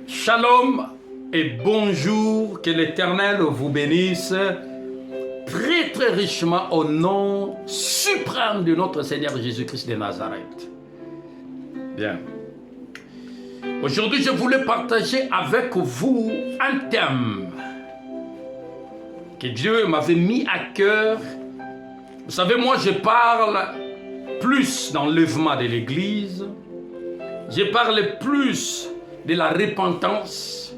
Shalom et bonjour, que l'Éternel vous bénisse très très richement au nom suprême de notre Seigneur Jésus-Christ de Nazareth. Bien. Aujourd'hui, je voulais partager avec vous un thème que Dieu m'avait mis à cœur. Vous savez, moi je parle plus d'enlèvement de l'Église, je parle plus de la repentance,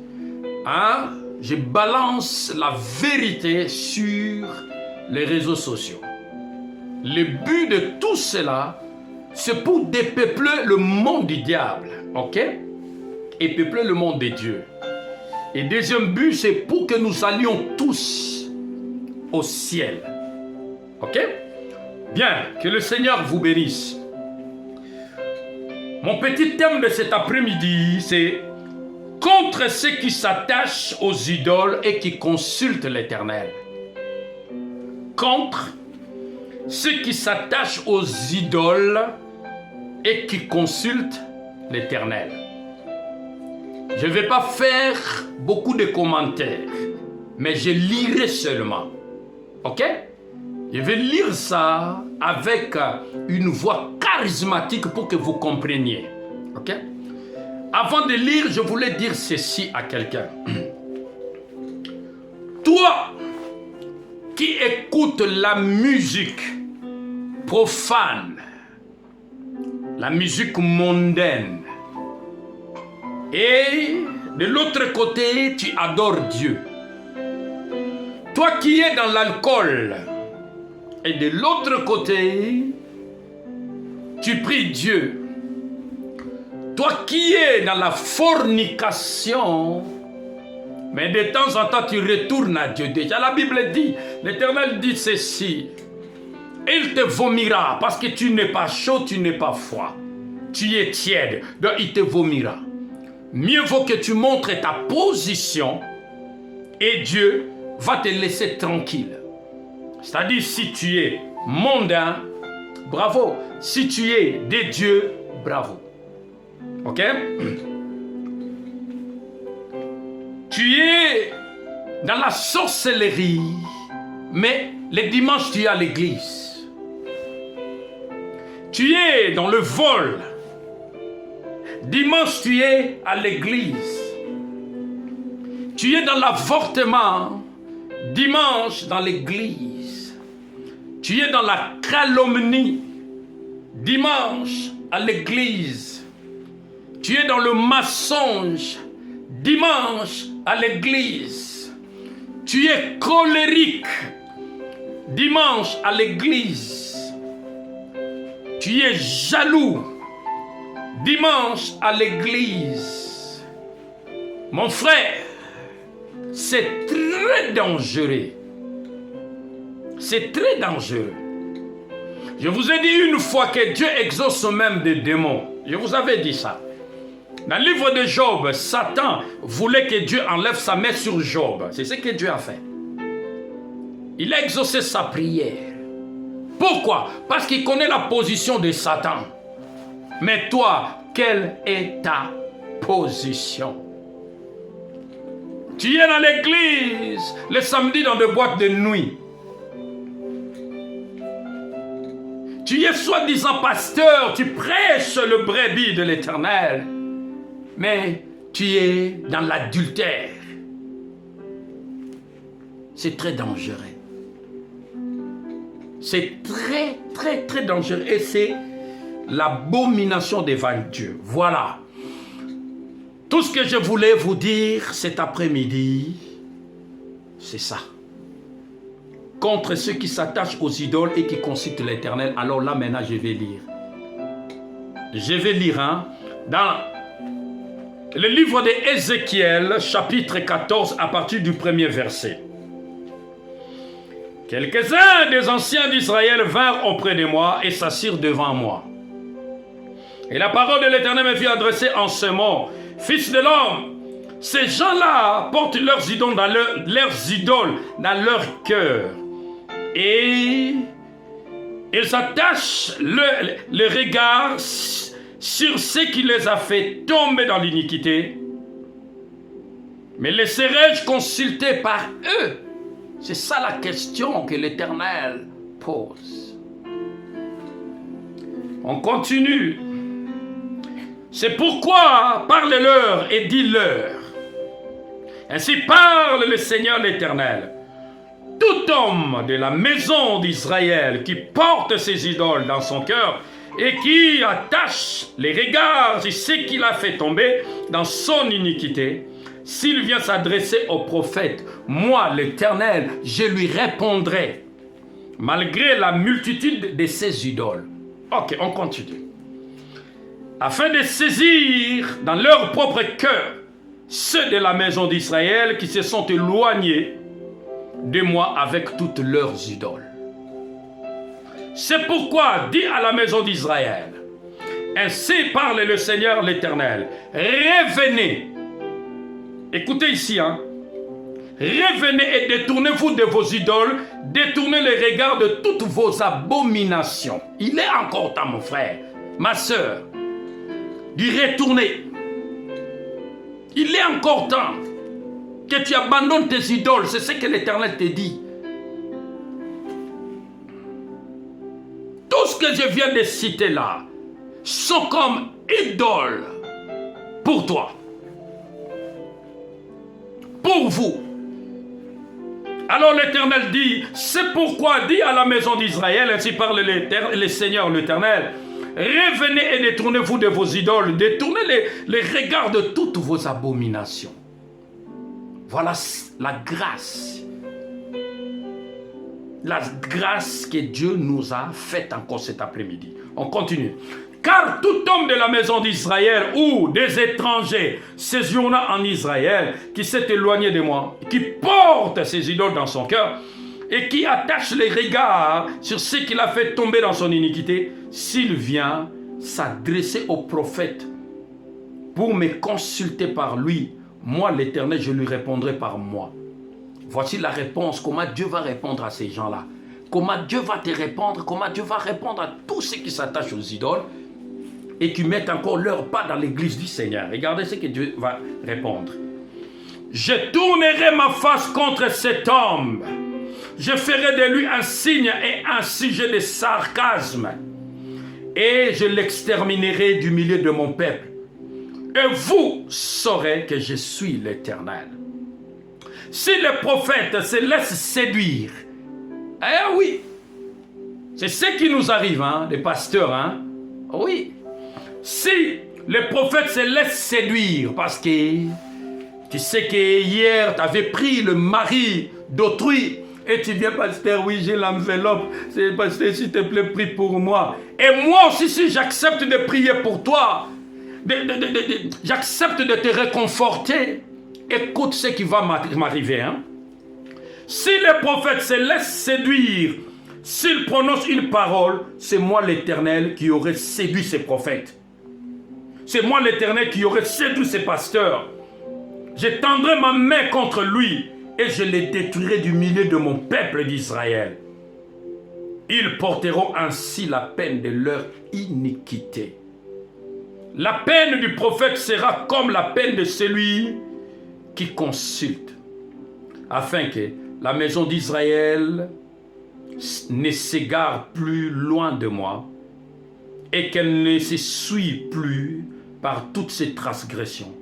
je balance la vérité sur les réseaux sociaux. Le but de tout cela, c'est pour dépeupler le monde du diable, ok? Et peupler le monde de Dieu. Et deuxième but, c'est pour que nous allions tous au ciel, ok? Bien, que le Seigneur vous bénisse. Mon petit thème de cet après-midi, c'est contre ceux qui s'attachent aux idoles et qui consultent l'Éternel. Contre ceux qui s'attachent aux idoles et qui consultent l'Éternel. Je ne vais pas faire beaucoup de commentaires, mais je lirai seulement. Ok? Je vais lire ça avec une voix charismatique pour que vous compreniez. Ok? Avant de lire, je voulais dire ceci à quelqu'un. Toi qui écoutes la musique profane, la musique mondaine, et de l'autre côté, tu adores Dieu. Toi qui es dans l'alcool, et de l'autre côté, tu pries Dieu. Toi qui es dans la fornication, mais de temps en temps tu retournes à Dieu. Déjà la Bible dit, l'Éternel dit ceci, il te vomira parce que tu n'es pas chaud, tu n'es pas froid. Tu es tiède, donc il te vomira. Mieux vaut que tu montres ta position et Dieu va te laisser tranquille. C'est-à-dire, si tu es mondain, bravo. Si tu es de Dieu, bravo. Ok? Tu es dans la sorcellerie, mais les dimanches, tu es à l'église. Tu es dans le vol. Dimanche, tu es à l'église. Tu es dans l'avortement. Dimanche, dans l'église. Tu es dans la calomnie. Dimanche, à l'église. Tu es dans le mensonge. Dimanche, à l'église. Tu es colérique. Dimanche, à l'église. Tu es jaloux. Dimanche, à l'église. Mon frère, c'est très dangereux. C'est très dangereux. Je vous ai dit une fois que Dieu exauce même des démons. Je vous avais dit ça. Dans le livre de Job, Satan voulait que Dieu enlève sa main sur Job. C'est ce que Dieu a fait. Il a exaucé sa prière. Pourquoi? Parce qu'il connaît la position de Satan. Mais toi, quelle est ta position? Tu es dans l'église le samedi dans des boîtes de nuit. Tu es soi-disant pasteur, tu prêches le brebis de l'Éternel, mais tu es dans l'adultère. C'est très dangereux. C'est très, très, très dangereux. Et c'est l'abomination devant Dieu. Voilà. Tout ce que je voulais vous dire cet après-midi, c'est ça. Contre ceux qui s'attachent aux idoles et qui consultent l'Éternel. Alors là, maintenant, je vais lire. Je vais lire dans le livre d'Ézéchiel, chapitre 14, à partir du premier verset. Quelques-uns des anciens d'Israël vinrent auprès de moi et s'assirent devant moi. Et la parole de l'Éternel me fut adressée en ce mot. Fils de l'homme, ces gens-là portent leurs idoles dans leur cœur. Et ils attachent le regard sur ce qui les a fait tomber dans l'iniquité Mais laisserai-je consulter par eux? C'est ça la question que l'Éternel pose. On continue. C'est pourquoi parle-leur et dis-leur. Ainsi parle le Seigneur l'Éternel. Tout homme de la maison d'Israël qui porte ses idoles dans son cœur et qui attache les regards sur ce qu'il a fait tomber dans son iniquité, s'il vient s'adresser au prophète, moi l'Éternel, je lui répondrai, malgré la multitude de ses idoles. Ok, on continue. Afin de saisir dans leur propre cœur ceux de la maison d'Israël qui se sont éloignés de moi avec toutes leurs idoles. C'est pourquoi dis à la maison d'Israël, ainsi parle le Seigneur l'Éternel, revenez. Écoutez ici, revenez et détournez-vous de vos idoles, détournez les regards de toutes vos abominations. Il est encore temps, mon frère, ma soeur, d'y retourner. Il est encore temps que tu abandonnes tes idoles. C'est ce que l'Éternel te dit. Tout ce que je viens de citer là sont comme idoles pour toi, pour vous. Alors l'Éternel dit, c'est pourquoi dis à la maison d'Israël, ainsi parle le Seigneur l'Éternel, revenez et détournez-vous de vos idoles, détournez les regards de toutes vos abominations. Voilà la grâce. La grâce que Dieu nous a faite encore cet après-midi. On continue. Car tout homme de la maison d'Israël ou des étrangers séjournant en Israël, qui s'est éloigné de moi, qui porte ses idoles dans son cœur, et qui attache les regards sur ce qu'il a fait tomber dans son iniquité, s'il vient s'adresser au prophète pour me consulter par lui, moi l'Éternel, je lui répondrai par moi. Voici la réponse, comment Dieu va répondre à ces gens-là. Comment Dieu va te répondre, comment Dieu va répondre à tous ceux qui s'attachent aux idoles et qui mettent encore leur pas dans l'église du Seigneur. Regardez ce que Dieu va répondre. Je tournerai ma face contre cet homme. Je ferai de lui un signe et un sujet de sarcasme. Et je l'exterminerai du milieu de mon peuple. Et vous saurez que je suis l'Éternel. Si le prophète se laisse séduire, eh oui, c'est ce qui nous arrive, les pasteurs, oui. Si le prophète se laisse séduire, parce que tu sais que hier, tu avais pris le mari d'autrui, et tu viens, pasteur, oui, j'ai l'enveloppe, c'est pasteur, s'il te plaît, prie pour moi. Et moi aussi, si j'accepte de prier pour toi, j'accepte de te réconforter, écoute ce qui va m'arriver. Si le prophète se laisse séduire, s'il prononce une parole, c'est moi l'Éternel qui aurait séduit ces prophètes. C'est moi l'Éternel qui aurait séduit ces pasteurs. J'étendrai ma main contre lui et je les détruirai du milieu de mon peuple d'Israël. Ils porteront ainsi la peine de leur iniquité. La peine du prophète sera comme la peine de celui qui consulte, afin que la maison d'Israël ne s'égare plus loin de moi et qu'elle ne se suive plus par toutes ces transgressions.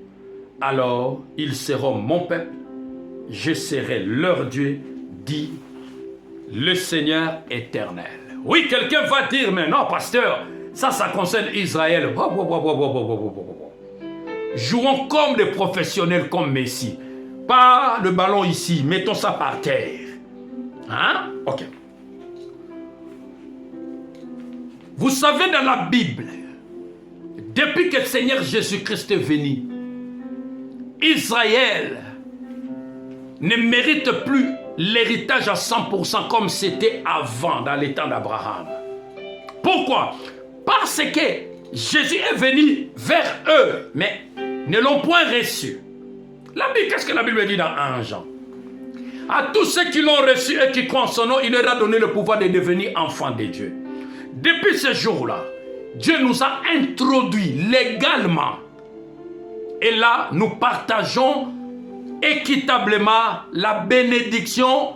Alors ils seront mon peuple, je serai leur Dieu, dit le Seigneur éternel. Oui, quelqu'un va dire, mais non, pasteur, ça concerne Israël. Jouons comme des professionnels comme Messi. Pas le ballon ici, mettons ça par terre. Ok. Vous savez, dans la Bible, depuis que le Seigneur Jésus-Christ est venu, Israël ne mérite plus l'héritage à 100% comme c'était avant, dans les temps d'Abraham. Pourquoi? Parce que Jésus est venu vers eux, mais ne l'ont point reçu. La Bible, qu'est-ce que la Bible dit dans 1 Jean? À tous ceux qui l'ont reçu et qui croient en son nom, il leur a donné le pouvoir de devenir enfants de Dieu. Depuis ce jour-là, Dieu nous a introduits légalement. Et là, nous partageons équitablement la bénédiction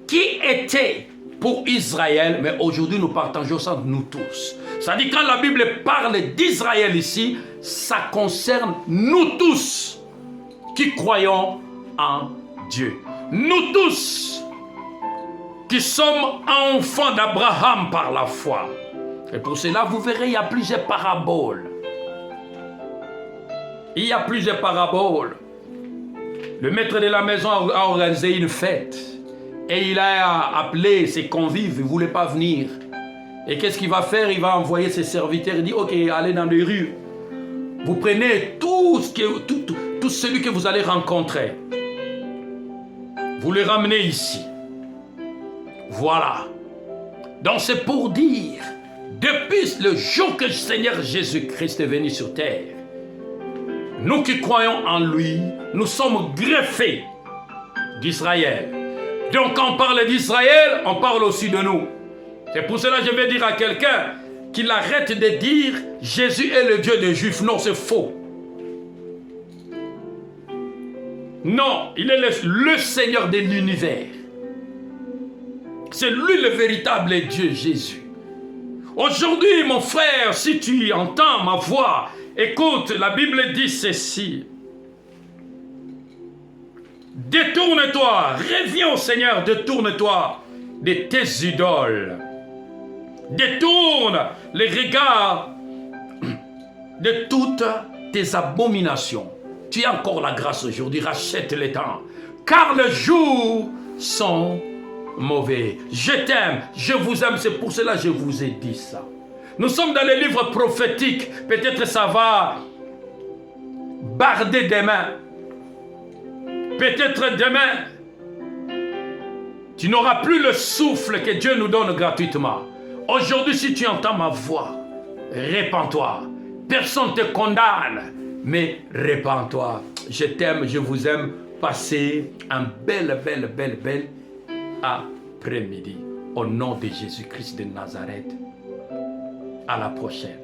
qui était pour Israël, mais aujourd'hui nous partageons ça nous tous. C'est-à-dire quand la Bible parle d'Israël ici, ça concerne nous tous qui croyons en Dieu. Nous tous qui sommes enfants d'Abraham par la foi. Et pour cela, vous verrez, il y a plusieurs paraboles. Il y a plusieurs paraboles. Le maître de la maison a organisé une fête. Et il a appelé ses convives, ils ne voulaient pas venir. Et qu'est-ce qu'il va faire? Il va envoyer ses serviteurs, il dit, ok, allez dans les rues. Vous prenez tout celui que vous allez rencontrer. Vous les ramenez ici. Voilà. Donc c'est pour dire, depuis le jour que le Seigneur Jésus-Christ est venu sur terre, nous qui croyons en lui, nous sommes greffés d'Israël. Donc quand on parle d'Israël, on parle aussi de nous. C'est pour cela que je vais dire à quelqu'un qu'il arrête de dire Jésus est le Dieu des Juifs. Non, c'est faux. Non, il est le Seigneur de l'univers. C'est lui le véritable Dieu, Jésus. Aujourd'hui, mon frère, si tu entends ma voix, écoute, la Bible dit ceci. Détourne-toi, reviens au Seigneur, détourne-toi de tes idoles. Détourne les regards de toutes tes abominations. Tu as encore la grâce aujourd'hui, rachète le temps. Car les jours sont mauvais. Je t'aime, je vous aime, c'est pour cela que je vous ai dit ça. Nous sommes dans les livres prophétiques, peut-être ça va barder demain. Peut-être demain, tu n'auras plus le souffle que Dieu nous donne gratuitement. Aujourd'hui, si tu entends ma voix, répands-toi. Personne ne te condamne, mais répands-toi. Je t'aime, je vous aime. Passez un bel après-midi. Au nom de Jésus-Christ de Nazareth. À la prochaine.